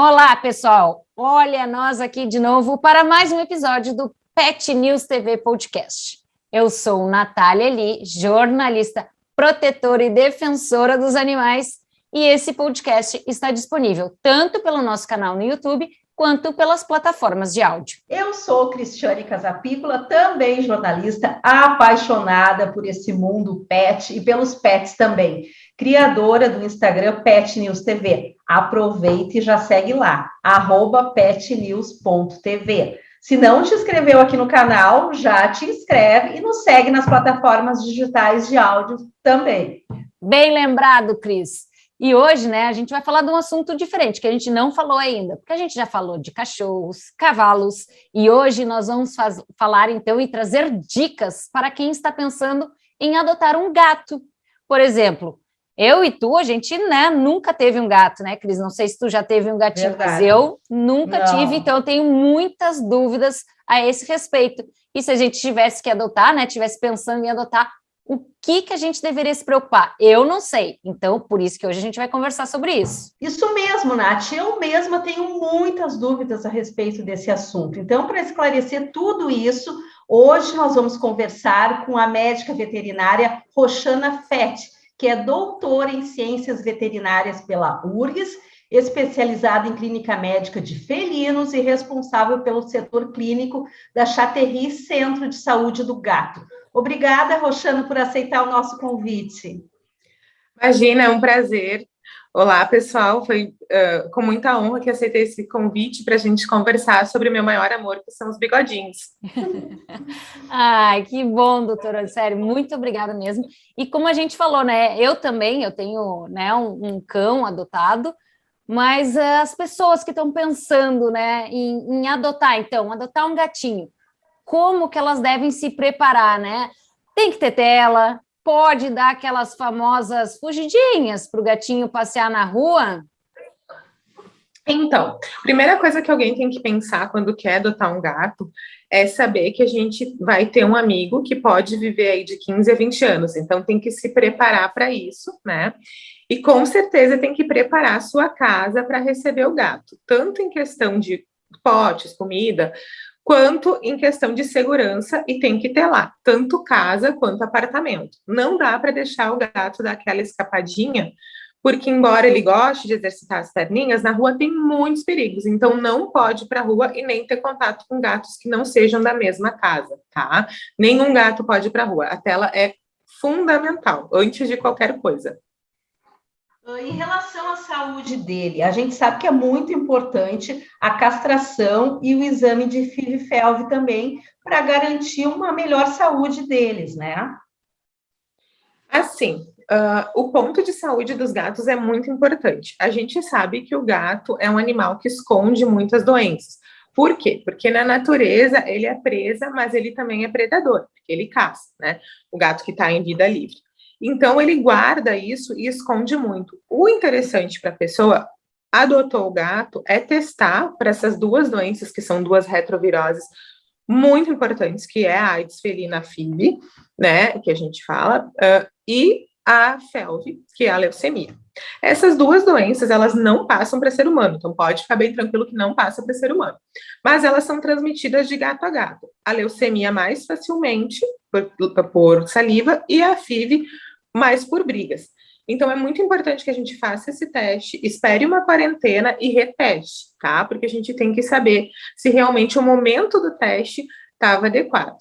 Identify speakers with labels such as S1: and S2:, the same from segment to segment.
S1: Olá, pessoal! Olha nós aqui de novo para mais um episódio do Pet News TV Podcast. Eu sou Natália Eli, jornalista, protetora e defensora dos animais, e esse podcast está disponível tanto pelo nosso canal no YouTube quanto pelas plataformas de áudio.
S2: Eu sou Cristiane Casapícola, também jornalista, apaixonada por esse mundo pet e pelos pets também. Criadora do Instagram Pet News TV. Aproveita e já segue lá, @petnews.tv. Se não te inscreveu aqui no canal, já te inscreve e nos segue nas plataformas digitais de áudio também.
S1: Bem lembrado, Cris. E hoje, né, a gente vai falar de um assunto diferente, que a gente não falou ainda, porque a gente já falou de cachorros, cavalos, e hoje nós vamos falar, então, e trazer dicas para quem está pensando em adotar um gato. Por exemplo, eu e tu, a gente, né, nunca teve um gato, né, Cris? Não sei se tu já teve um gatinho,
S2: Verdade.
S1: mas eu nunca tive, então eu tenho muitas dúvidas a esse respeito. E se a gente tivesse que adotar, né, tivesse pensando em adotar, o que a gente deveria se preocupar? Eu não sei, então por isso que hoje a gente vai conversar sobre isso.
S2: Isso mesmo, Nath, eu mesma tenho muitas dúvidas a respeito desse assunto. Então, para esclarecer tudo isso, hoje nós vamos conversar com a médica veterinária Roxana Fett, que é doutora em Ciências Veterinárias pela URGS, especializada em clínica médica de felinos e responsável pelo setor clínico da Chaterri Centro de Saúde do Gato. Obrigada, Roxana, por aceitar o nosso convite.
S3: Imagina, é um prazer. Olá, pessoal, foi com muita honra que aceitei esse convite para a gente conversar sobre o meu maior amor, que são os bigodinhos.
S1: Ai, que bom, doutora, sério, muito obrigada mesmo. E como a gente falou, né, eu tenho, né, um cão adotado, mas as pessoas que estão pensando, né, em adotar, então, adotar um gatinho, como que elas devem se preparar, né? Tem que ter tela, pode dar aquelas famosas fugidinhas para o gatinho passear na rua?
S3: Então, primeira coisa que alguém tem que pensar quando quer adotar um gato é saber que a gente vai ter um amigo que pode viver aí de 15 a 20 anos, então tem que se preparar para isso, né? E com certeza tem que preparar a sua casa para receber o gato, tanto em questão de potes, comida, quanto em questão de segurança, e tem que ter lá, tanto casa quanto apartamento. Não dá para deixar o gato dar aquela escapadinha, porque embora ele goste de exercitar as perninhas, na rua tem muitos perigos, então não pode ir para a rua e nem ter contato com gatos que não sejam da mesma casa, tá? Nenhum gato pode ir para a rua, a tela é fundamental, antes de qualquer coisa.
S2: Em relação à saúde dele, a gente sabe que é muito importante a castração e o exame de FIV-FeLV também, para garantir uma melhor saúde deles, né?
S3: Assim, o ponto de saúde dos gatos é muito importante. A gente sabe que o gato é um animal que esconde muitas doenças. Por quê? Porque na natureza ele é presa, mas ele também é predador, porque ele caça, né? O gato que está em vida livre. Então, ele guarda isso e esconde muito. O interessante para a pessoa adotou o gato é testar para essas duas doenças, que são duas retroviroses muito importantes, que é a AIDS felina FIV, né, que a gente fala, e a FeLV, que é a leucemia. Essas duas doenças, elas não passam para ser humano, então pode ficar bem tranquilo que não passa para ser humano. Mas elas são transmitidas de gato a gato. A leucemia mais facilmente, por saliva, e a FIV mais por brigas. Então, é muito importante que a gente faça esse teste, espere uma quarentena e reteste, tá? Porque a gente tem que saber se realmente o momento do teste estava adequado.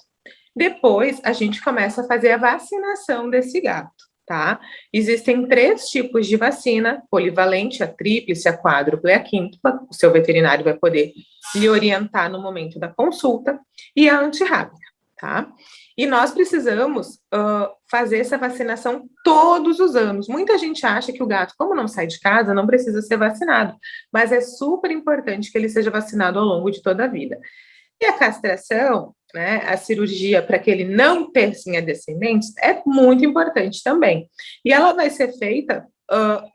S3: Depois, a gente começa a fazer a vacinação desse gato, tá? Existem 3 tipos de vacina, polivalente, a tríplice, a quádrupla e a quíntupla. O seu veterinário vai poder lhe orientar no momento da consulta, e a antirrábica, tá? E nós precisamos fazer essa vacinação todos os anos. Muita gente acha que o gato, como não sai de casa, não precisa ser vacinado, mas é super importante que ele seja vacinado ao longo de toda a vida. E a castração, né, a cirurgia para que ele não tenha descendentes, é muito importante também. E ela vai ser feita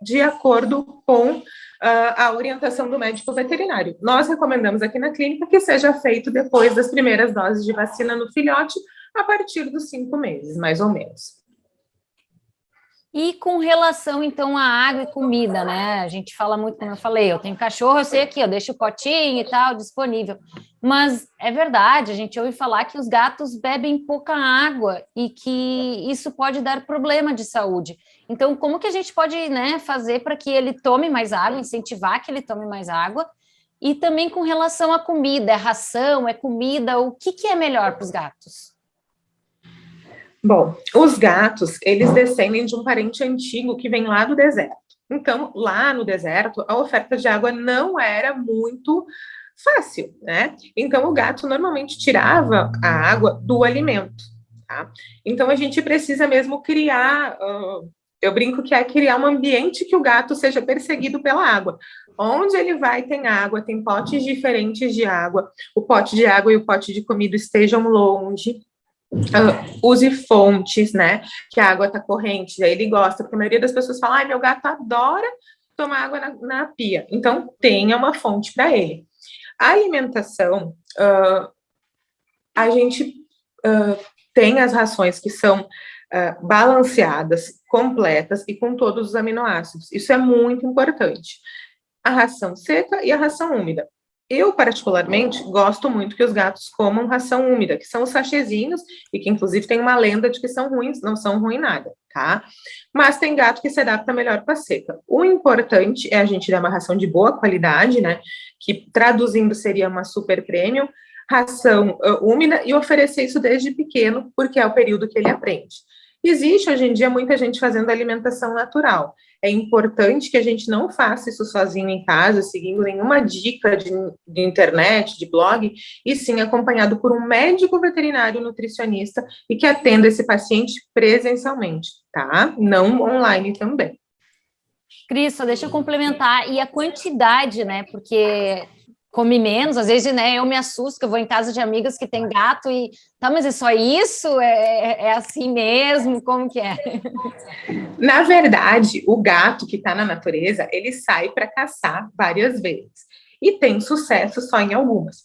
S3: de acordo com a orientação do médico veterinário. Nós recomendamos aqui na clínica que seja feito depois das primeiras doses de vacina no filhote, a partir dos 5 meses, mais ou menos.
S1: E com relação, então, à água e comida, né? A gente fala muito, como eu falei, eu tenho cachorro, eu sei aqui, eu deixo o potinho e tal disponível. Mas é verdade, a gente ouve falar que os gatos bebem pouca água e que isso pode dar problema de saúde. Então, como que a gente pode, né, fazer para que ele tome mais água, incentivar que ele tome mais água? E também com relação à comida, é ração, é comida, o que é melhor para os gatos?
S3: Bom, os gatos, eles descendem de um parente antigo que vem lá do deserto. Então, lá no deserto, a oferta de água não era muito fácil, né? Então, o gato normalmente tirava a água do alimento, tá? Então, a gente precisa mesmo criar, eu brinco que é criar um ambiente que o gato seja perseguido pela água. Onde ele vai tem água, tem potes diferentes de água, o pote de água e o pote de comida estejam longe. Use fontes, né? Que a água tá corrente, aí ele gosta, porque a maioria das pessoas fala, ai, meu gato adora tomar água na pia. Então, tenha uma fonte para ele. A alimentação, a gente tem as rações que são balanceadas, completas e com todos os aminoácidos. Isso é muito importante. A ração seca e a ração úmida. Eu, particularmente, gosto muito que os gatos comam ração úmida, que são os sachêzinhos, e que, inclusive, tem uma lenda de que são ruins, não são ruim nada, tá? Mas tem gato que se adapta melhor com a seca. O importante é a gente dar uma ração de boa qualidade, né? Que, traduzindo, seria uma super premium, ração úmida, e oferecer isso desde pequeno, porque é o período que ele aprende. Existe, hoje em dia, muita gente fazendo alimentação natural. É importante que a gente não faça isso sozinho em casa, seguindo nenhuma dica de internet, de blog, e sim acompanhado por um médico veterinário nutricionista e que atenda esse paciente presencialmente, tá? Não online também.
S1: Cris, só deixa eu complementar, e a quantidade, né? Porque come menos, às vezes, né? Eu me assusto, que eu vou em casa de amigas que tem gato e tá, mas é só isso? É assim mesmo? Como que é?
S3: Na verdade, o gato que está na natureza, ele sai para caçar várias vezes e tem sucesso só em algumas.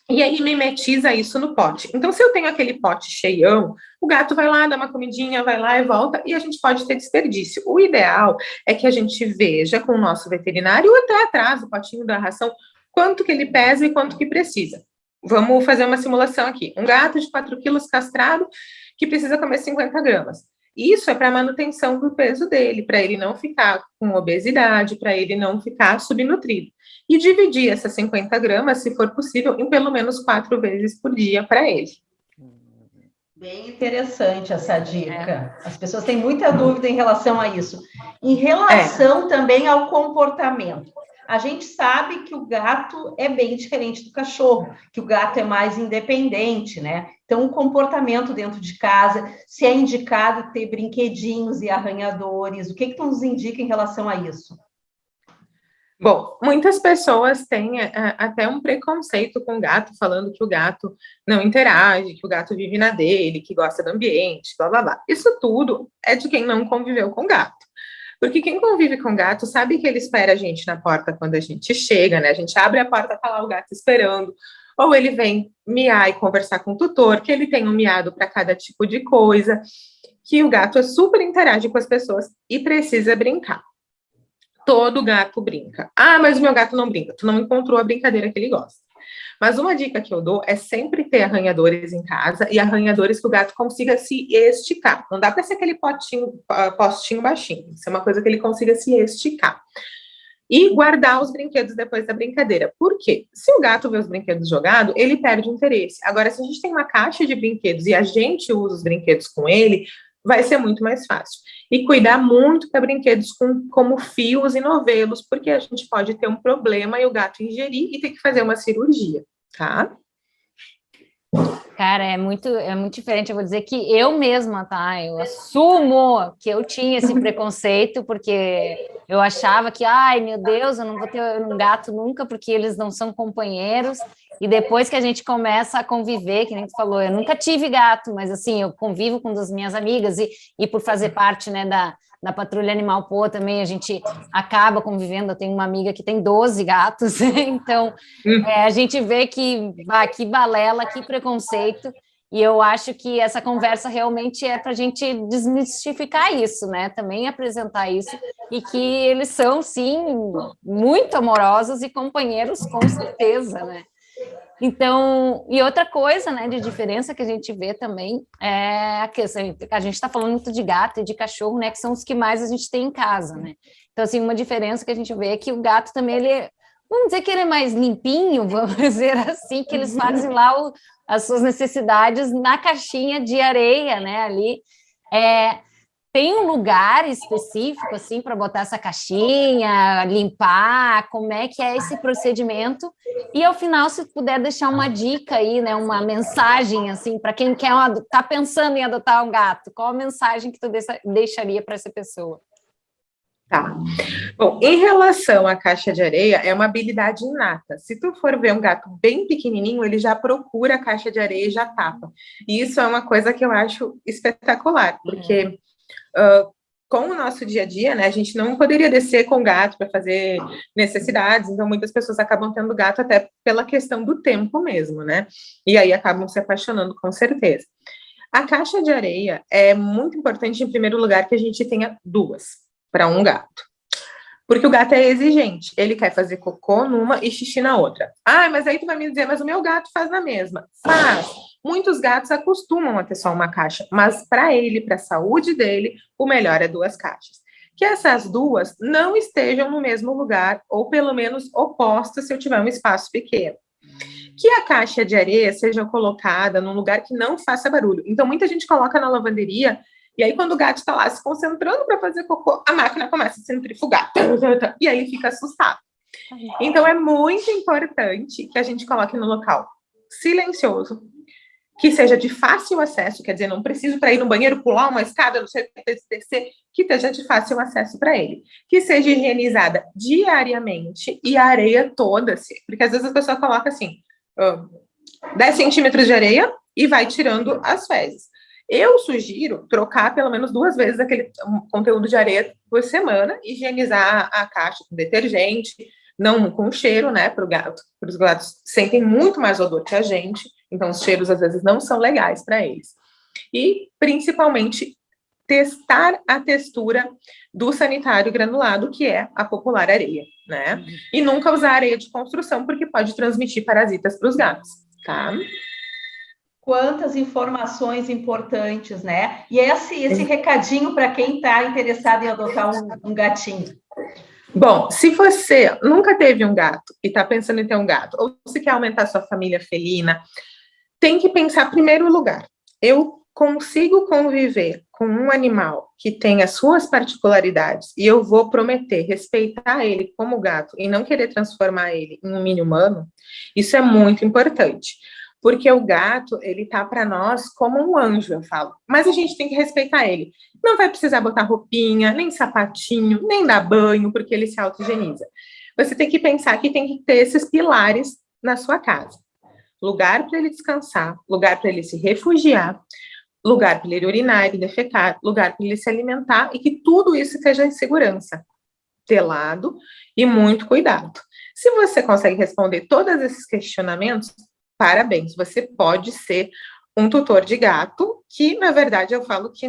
S3: E aí mimetiza isso no pote. Então, se eu tenho aquele pote cheião, o gato vai lá, dá uma comidinha, vai lá e volta, e a gente pode ter desperdício. O ideal é que a gente veja com o nosso veterinário, ou até atrás, o potinho da ração, quanto que ele pesa e quanto que precisa. Vamos fazer uma simulação aqui. Um gato de 4 quilos castrado que precisa comer 50 gramas. Isso é para manutenção do peso dele, para ele não ficar com obesidade, para ele não ficar subnutrido. E dividir essas 50 gramas, se for possível, em pelo menos 4 vezes por dia para ele.
S2: Bem interessante essa dica. As pessoas têm muita dúvida em relação a isso. Em relação também ao comportamento. A gente sabe que o gato é bem diferente do cachorro, que o gato é mais independente, né? Então, o comportamento dentro de casa, se é indicado ter brinquedinhos e arranhadores, o que tu nos indica em relação a isso?
S3: Bom, muitas pessoas têm até um preconceito com o gato, falando que o gato não interage, que o gato vive na dele, que gosta do ambiente, blá, blá, blá. Isso tudo é de quem não conviveu com gato. Porque quem convive com gato sabe que ele espera a gente na porta quando a gente chega, né? A gente abre a porta, tá lá o gato esperando. Ou ele vem miar e conversar com o tutor, que ele tem um miado para cada tipo de coisa, que o gato super interage com as pessoas e precisa brincar. Todo gato brinca. Ah, mas o meu gato não brinca. Tu não encontrou a brincadeira que ele gosta. Mas uma dica que eu dou é sempre ter arranhadores em casa e arranhadores que o gato consiga se esticar. Não dá para ser aquele postinho baixinho. Isso é uma coisa que ele consiga se esticar. E guardar os brinquedos depois da brincadeira. Por quê? Se o gato vê os brinquedos jogados, ele perde o interesse. Agora, se a gente tem uma caixa de brinquedos e a gente usa os brinquedos com ele, vai ser muito mais fácil. E cuidar muito para brinquedos como fios e novelos, porque a gente pode ter um problema e o gato ingerir e ter que fazer uma cirurgia, tá?
S1: Cara, é muito diferente. Eu vou dizer que eu mesma, tá? Eu assumo que eu tinha esse preconceito, porque eu achava que, ai, meu Deus, eu não vou ter um gato nunca, porque eles não são companheiros. E depois que a gente começa a conviver, que nem tu falou, eu nunca tive gato, mas assim, eu convivo com as minhas amigas e por fazer parte, né, da Patrulha Animal Pô também, a gente acaba convivendo. Eu tenho uma amiga que tem 12 gatos, então a gente vê que balela, que preconceito, E eu acho que essa conversa realmente é para a gente desmistificar isso, né? Também apresentar isso, e que eles são, sim, muito amorosos e companheiros, com certeza, né? Então, e outra coisa, né, de diferença que a gente vê também é a questão, a gente está falando muito de gato e de cachorro, né, que são os que mais a gente tem em casa, né? Então, assim, uma diferença que a gente vê é que o gato também, vamos dizer que ele é mais limpinho, vamos dizer assim, que eles fazem lá as suas necessidades na caixinha de areia, né, ali. Tem um lugar específico, assim, para botar essa caixinha, limpar, como é que é esse procedimento? E, ao final, se puder deixar uma dica aí, né, uma mensagem, assim, para quem tá pensando em adotar um gato, qual a mensagem que tu deixaria para essa pessoa?
S3: Tá. Bom, em relação à caixa de areia, é uma habilidade inata. Se tu for ver um gato bem pequenininho, ele já procura a caixa de areia e já tapa. E isso é uma coisa que eu acho espetacular, porque com o nosso dia a dia, né, a gente não poderia descer com o gato para fazer necessidades, então muitas pessoas acabam tendo gato até pela questão do tempo mesmo, né? E aí acabam se apaixonando, com certeza. A caixa de areia é muito importante, em primeiro lugar, que a gente tenha 2 para um gato. Porque o gato é exigente, ele quer fazer cocô numa e xixi na outra. Ah, mas aí tu vai me dizer, mas o meu gato faz na mesma. Faz. Muitos gatos acostumam a ter só uma caixa, mas para ele, para a saúde dele, o melhor é 2 caixas. Que essas 2 não estejam no mesmo lugar, ou pelo menos opostas se eu tiver um espaço pequeno. Que a caixa de areia seja colocada num lugar que não faça barulho. Então, muita gente coloca na lavanderia, e aí quando o gato está lá se concentrando para fazer cocô, a máquina começa a centrifugar. E aí ele fica assustado. Então, é muito importante que a gente coloque no local silencioso, que seja de fácil acesso, quer dizer, não preciso para ir no banheiro, pular uma escada, não sei o que, descer, que esteja de fácil acesso para ele. Que seja higienizada diariamente e a areia toda, porque às vezes a pessoa coloca assim, 10 centímetros de areia e vai tirando as fezes. Eu sugiro trocar pelo menos 2 vezes aquele conteúdo de areia por semana, higienizar a caixa com detergente, não com cheiro, né, para os gatos sentem muito mais odor que a gente, então os cheiros às vezes não são legais para eles. E, principalmente, testar a textura do sanitário granulado, que é a popular areia, né? E nunca usar areia de construção, porque pode transmitir parasitas para os gatos, tá?
S2: Quantas informações importantes, né? E esse recadinho para quem está interessado em adotar um gatinho.
S3: Bom, se você nunca teve um gato e está pensando em ter um gato, ou se quer aumentar sua família felina, tem que pensar em primeiro lugar. Eu consigo conviver com um animal que tem as suas particularidades e eu vou prometer respeitar ele como gato e não querer transformar ele em um mini humano? Isso é muito importante. Porque o gato, ele tá para nós como um anjo, eu falo. Mas a gente tem que respeitar ele. Não vai precisar botar roupinha, nem sapatinho, nem dar banho, porque ele se auto-higieniza. Você tem que pensar que tem que ter esses pilares na sua casa. Lugar para ele descansar, lugar para ele se refugiar, lugar para ele urinar e defecar, lugar para ele se alimentar, e que tudo isso esteja em segurança, telado e muito cuidado. Se você consegue responder todos esses questionamentos, parabéns, você pode ser um tutor de gato, que, na verdade, eu falo que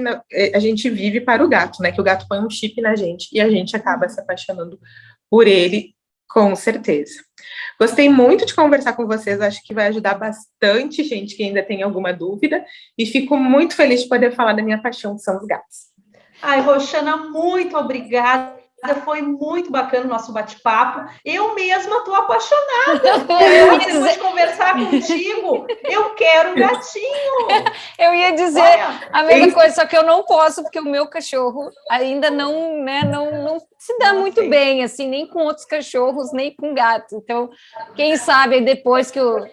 S3: a gente vive para o gato, né? Que o gato põe um chip na gente e a gente acaba se apaixonando por ele, com certeza. Gostei muito de conversar com vocês, acho que vai ajudar bastante gente que ainda tem alguma dúvida, e fico muito feliz de poder falar da minha paixão, que são os gatos.
S2: Ai, Roxana, muito obrigada. Foi muito bacana o nosso bate-papo. Eu mesma estou apaixonada. Depois de conversar contigo, eu quero um gatinho.
S1: Eu ia dizer a mesma coisa, só que eu não posso, porque o meu cachorro ainda não, né, não se dá muito bem, assim, nem com outros cachorros, nem com gato. Então, quem sabe depois que o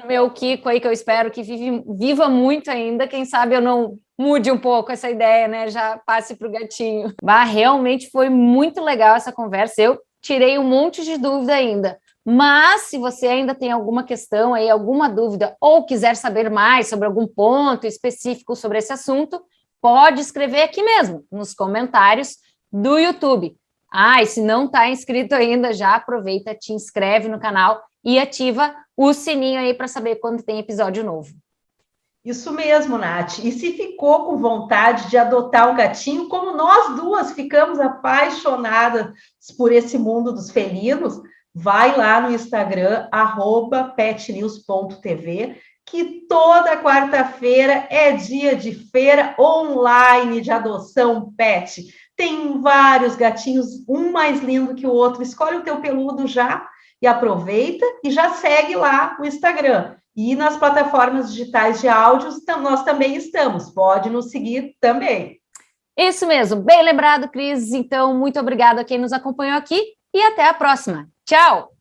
S1: meu Kiko aí, que eu espero que viva muito ainda, quem sabe eu não mude um pouco essa ideia, né? Já passe para o gatinho. Bah, realmente foi muito legal essa conversa. Eu tirei um monte de dúvida ainda. Mas, se você ainda tem alguma questão aí, alguma dúvida, ou quiser saber mais sobre algum ponto específico sobre esse assunto, pode escrever aqui mesmo, nos comentários do YouTube. Ah, e se não está inscrito ainda, já aproveita, te inscreve no canal e ativa o sininho aí para saber quando tem episódio novo.
S2: Isso mesmo, Nath. E se ficou com vontade de adotar um gatinho, como nós duas ficamos apaixonadas por esse mundo dos felinos, vai lá no Instagram, @petnews.tv, que toda quarta-feira é dia de feira online de adoção pet. Tem vários gatinhos, um mais lindo que o outro. Escolhe o teu peludo já e aproveita e já segue lá o Instagram. E nas plataformas digitais de áudios, nós também estamos. Pode nos seguir também.
S1: Isso mesmo, bem lembrado, Cris. Então, muito obrigada a quem nos acompanhou aqui e até a próxima. Tchau!